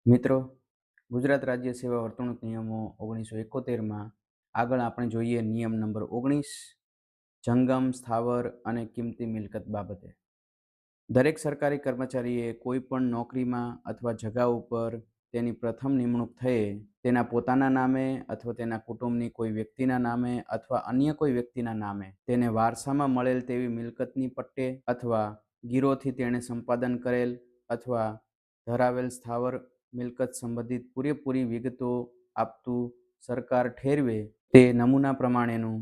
મિત્રો, ગુજરાત રાજ્ય સેવા વર્તણૂક નિયમો 1971માં આગળ આપણે જોઈએ નિયમ નંબર 19 જંગમ, સ્થાવર અને કિંમતી મિલકત બાબતે. દરેક સરકારી કર્મચારીએ કોઈ પણ નોકરીમાં અથવા જગા ઉપર તેની પ્રથમ નિમણૂક થયે તેના પોતાના નામે અથવા તેના કુટુંબની કોઈ વ્યક્તિના નામે અથવા અન્ય કોઈ વ્યક્તિના નામે તેને વારસામાં મળેલ તેવી મિલકતની પટ્ટે અથવા ગીરોથી તેણે સંપાદન કરેલ અથવા ધરાવેલ સ્થાવર મિલકત સંબંધિત પૂરેપૂરી વિગતો આપતું સરકાર ઠેરવે તે નમૂના પ્રમાણેનું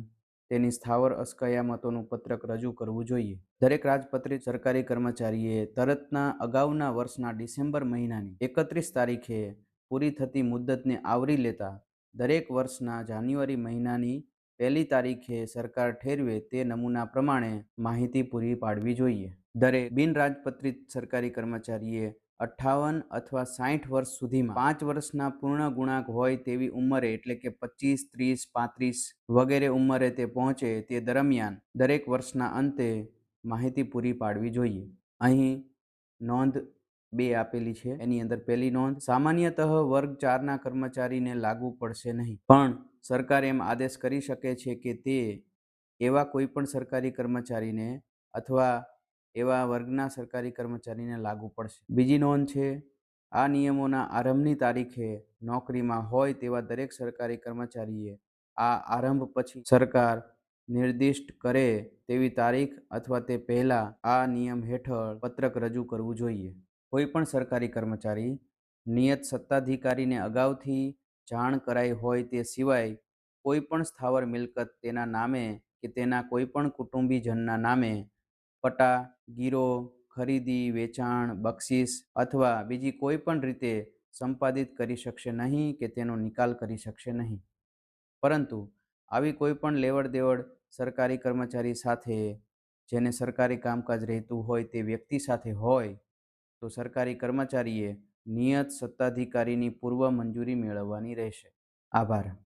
તેની સ્થાવર અસ્કયામતોનું પત્રક રજૂ કરવું જોઈએ. દરેક રાજપત્રિત સરકારી કર્મચારીએ તરતના અગાઉના વર્ષના ડિસેમ્બર મહિનાની 31 તારીખે પૂરી થતી મુદ્દતને આવરી લેતા દરેક વર્ષના જાન્યુઆરી મહિનાની 1લી તારીખે સરકાર ઠેરવે તે નમૂના પ્રમાણે માહિતી પૂરી પાડવી જોઈએ. દરેક બિન રાજપત્રિત સરકારી કર્મચારીએ 58 અથવા 60 વર્ષ સુધીમાં 5 વર્ષના પૂર્ણ ગુણાંક હોય તેવી ઉંમરે એટલે કે 25, 30, 35 વગેરે ઉંમરે તે પહોંચે તે દરમિયાન દરેક વર્ષના અંતે માહિતી પૂરી પાડવી જોઈએ. અહીં નોંધ 2 આપેલી છે. એની અંદર પહેલી નોંધ, સામાન્યતઃ વર્ગ 4ના કર્મચારીને લાગુ પડશે નહીં, પણ સરકાર એમ આદેશ કરી શકે છે કે તે એવા કોઈ પણ સરકારી કર્મચારીને અથવા એવા વર્ગના સરકારી કર્મચારીને લાગુ પડશે. બીજી નોંધ છે, આ નિયમોના આરંભની તારીખે નોકરીમાં હોય તેવા દરેક સરકારી કર્મચારીએ આ આરંભ પછી સરકાર નિર્દિષ્ટ કરે તેવી તારીખ અથવા તે પહેલા આ નિયમ હેઠળ પત્રક રજૂ કરવું જોઈએ. કોઈ પણ સરકારી કર્મચારી નિયત સત્તાધિકારીને અગાઉથી જાણ કરાઈ હોય તે સિવાય કોઈ પણ સ્થાવર મિલકત તેના નામે કે તેના કોઈ પણ કુટુંબીજનના નામે પટ્ટા, ગીરો, ખરીદી, વેચાણ, બક્ષિસ અથવા બીજી કોઈ પણ રીતે સંપાદિત કરી શકશે નહીં કે તેનો નિકાલ કરી શકશે નહીં. પરંતુ આવી કોઈ પણ લેવડ દેવડ સરકારી કર્મચારી સાથે જેને સરકારી કામકાજ રહેતું હોય તે વ્યક્તિ સાથે હોય તો સરકારી કર્મચારીએ નિયત સત્તાધિકારીની પૂર્વ મંજૂરી મેળવવાની રહેશે. આભાર.